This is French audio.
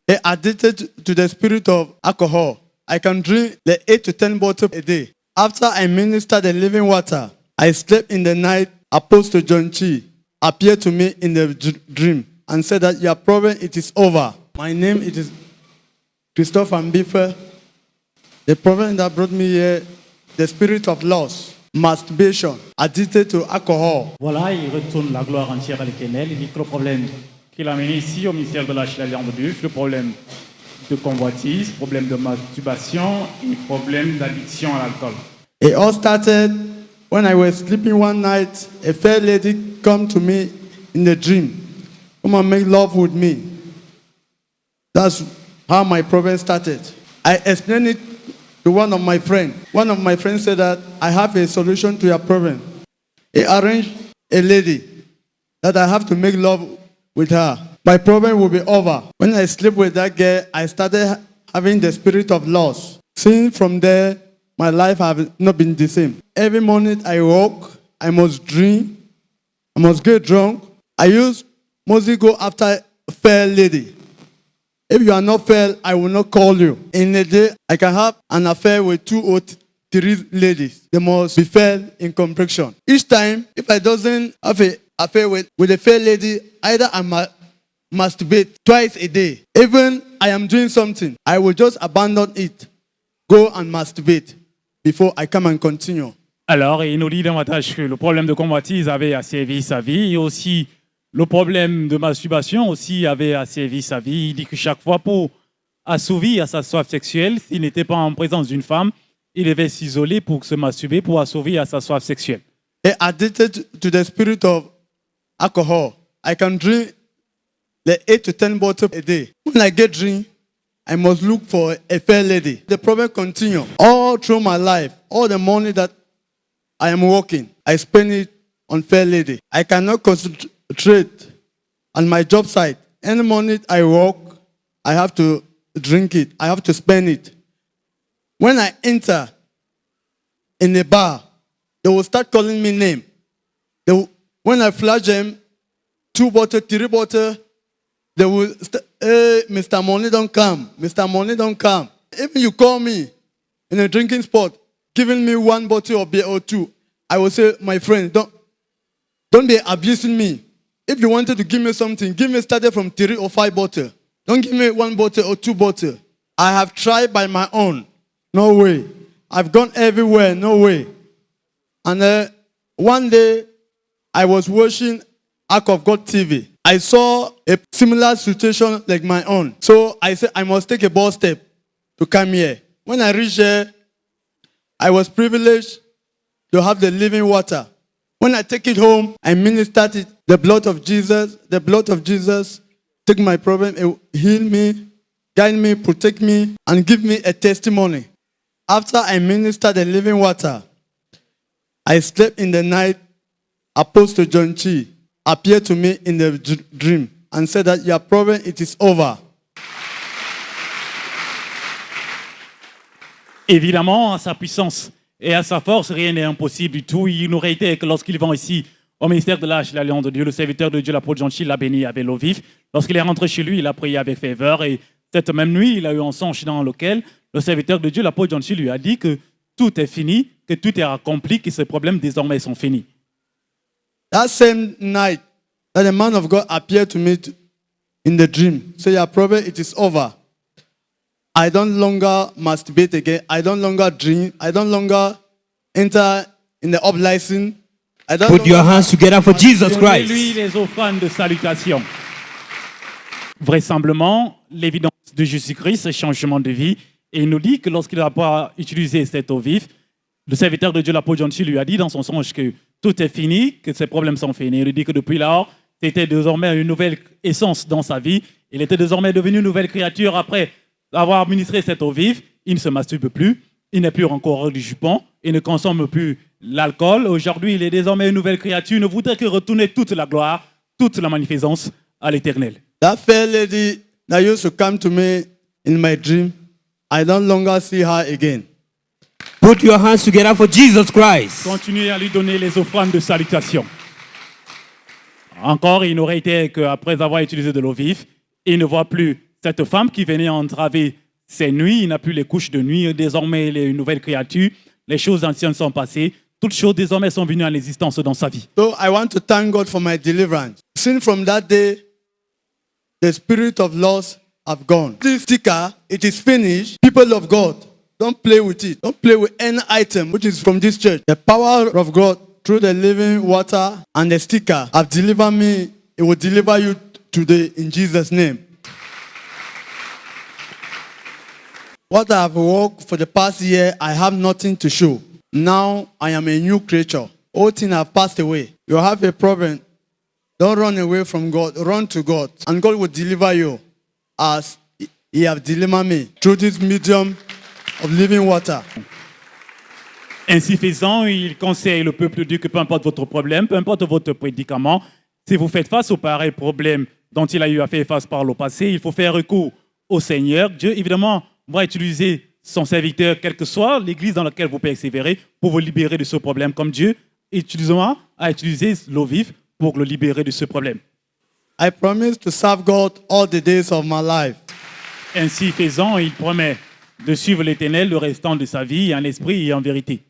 Et addicted to the spirit of alcohol. I can drink the 8 to 10 bottles a day. After I ministered the living water, I slept in the night. Apostle John Chi appeared to me in the dream and said that your problem, it is over. My name is Christopher Mbife. The problem that brought me here, the spirit of loss, masturbation, addicted to alcohol. Voilà, il retourne la gloire entière à l'Éternel. Il dit que le problème qu'il a amené ici au ministère de l'Alliance de Dieu, le problème de convoitise, problème de masturbation et problème d'addiction à l'alcool. It all started when I was sleeping one night. A fair lady come to me in the dream. Come and make love with me. That's how my problem started. I explained it to one of my friends. One of my friends said that I have a solution to your problem. He arranged a lady that I have to make love with her. My problem will be over. When I sleep with that girl, I started having the spirit of loss. Since from there, my life has not been the same. Every morning I walk, I must drink, I must get drunk. I mostly go after a fair lady. If you are not fair, I will not call you. In a day, I can have an affair with 2 or 3 ladies. They must be fair in complexion. Each time, if I doesn't have an affair with a fair lady, either I masturbate twice a day. Even I am doing something, I will just abandon it, go and masturbate before I come and continue. Alors, il nous dit davantage que le problème de convoitise avait asservi sa vie et aussi le problème de masturbation aussi avait asservi sa vie. Il dit que chaque fois pour assouvir à sa soif sexuelle, s'il n'était pas en présence d'une femme, il devait s'isoler pour se masturber pour assouvir à sa soif sexuelle. Et addicted to the spirit of alcohol. I can drink the 8 to 10 bottles a day. When I get drink, I must look for a fair lady. The problem continues. All through my life, all the money that I am working, I spend it on fair lady. I cannot concentrate on my job site. Any money I work, I have to drink it. I have to spend it. When I enter in a bar, they will start calling me name. When I flash them, 2 bottles, 3 bottles, they will hey, Mr. Money don't come. Mr. Money don't come. If you call me in a drinking spot, giving me 1 bottle of beer or 2, I will say, my friend, don't be abusing me. If you wanted to give me something, give me started from 3 or 5 bottles. Don't give me 1 bottle or 2 bottles. I have tried by my own. No way. I've gone everywhere. No way. And one day, I was watching Ark of God TV. I saw a similar situation like my own. So I said, I must take a bold step to come here. When I reached here, I was privileged to have the living water. When I take it home, I ministered it. The blood of Jesus, take my problem, heal me, guide me, protect me, and give me a testimony. After I ministered the living water, I slept in the night. Apostle John Chi appeared to me in the dream and said that your problem, it is over. Évidemment, à sa puissance et à sa force, rien n'est impossible du tout. Il nous réitère que lorsqu'ils vont ici au ministère de l'Alliance de Dieu, le serviteur de Dieu, l'apôtre John Chi, l'a béni avec l'eau vive. Lorsqu'il est rentré chez lui, il a prié avec ferveur. Et cette même nuit, il a eu un songe dans lequel le serviteur de Dieu, l'apôtre John Chi, lui a dit que tout est fini, que tout est accompli, que ses problèmes désormais sont finis. That same night, that the man of God appeared to me in the dream. Say, your problem, it is over. I don't longer masturbate again. I don't longer drink. I don't longer enter in the up-license. Put your hands together for Jesus Christ. Lui les offrandes de salutation. Vraisemblablement, l'évidence de Jésus-Christ, ce changement de vie. Et il nous dit que lorsqu'il n'a pas utilisé cette eau vive, le serviteur de Dieu, l'apôtre John Chi, lui a dit dans son songe que tout est fini, que ses problèmes sont finis. Il lui dit que depuis lors, c'était désormais une nouvelle essence dans sa vie. Il était désormais devenu une nouvelle créature après avoir administré cette eau vive. Il ne se masturbe plus, il n'est plus encore du jupon, il ne consomme plus l'alcool. Aujourd'hui, il est désormais une nouvelle créature. Il ne voudrait que retourner toute la gloire, toute la magnificence à l'Éternel. That fair lady that used to come to me in my dream, I don't longer see her again. Put your hands together for Jesus Christ. Continuez à lui donner les offrandes de salutation. Encore, il nous réitère qu'après avoir utilisé de l'eau vive, il ne voit plus Cette femme qui venait entraver ses nuits, il n'a plus les couches de nuit. Désormais, il est une nouvelle créature. Les choses anciennes sont passées. Toutes choses désormais sont venues en existence dans sa vie. So I want to thank God for my deliverance. Since from that day, the spirit of loss have gone. This sticker, it is finished. People of God, don't play with it. Don't play with any item which is from this church. The power of God through the living water and the sticker have delivered me. It will deliver you today in Jesus' name. What I have worked for the past year, I have nothing to show. Now I am a new creature. All things have passed away. You have a problem. Don't run away from God. Run to God. And God will deliver you as He has delivered me through this medium of living water. Ainsi faisant, il conseille le peuple de Dieu que peu importe votre problème, peu importe votre prédicament, si vous faites face aux pareils problèmes dont il a eu à faire face par le passé, il faut faire recours au Seigneur. Dieu, évidemment, va utiliser son serviteur, quelle que soit l'église dans laquelle vous persévérez, pour vous libérer de ce problème, comme Dieu a utilisé l'eau vive pour le libérer de ce problème. I promise to serve God all the days of my life. Ainsi faisant, il promet de suivre l'Éternel le restant de sa vie en esprit et en vérité.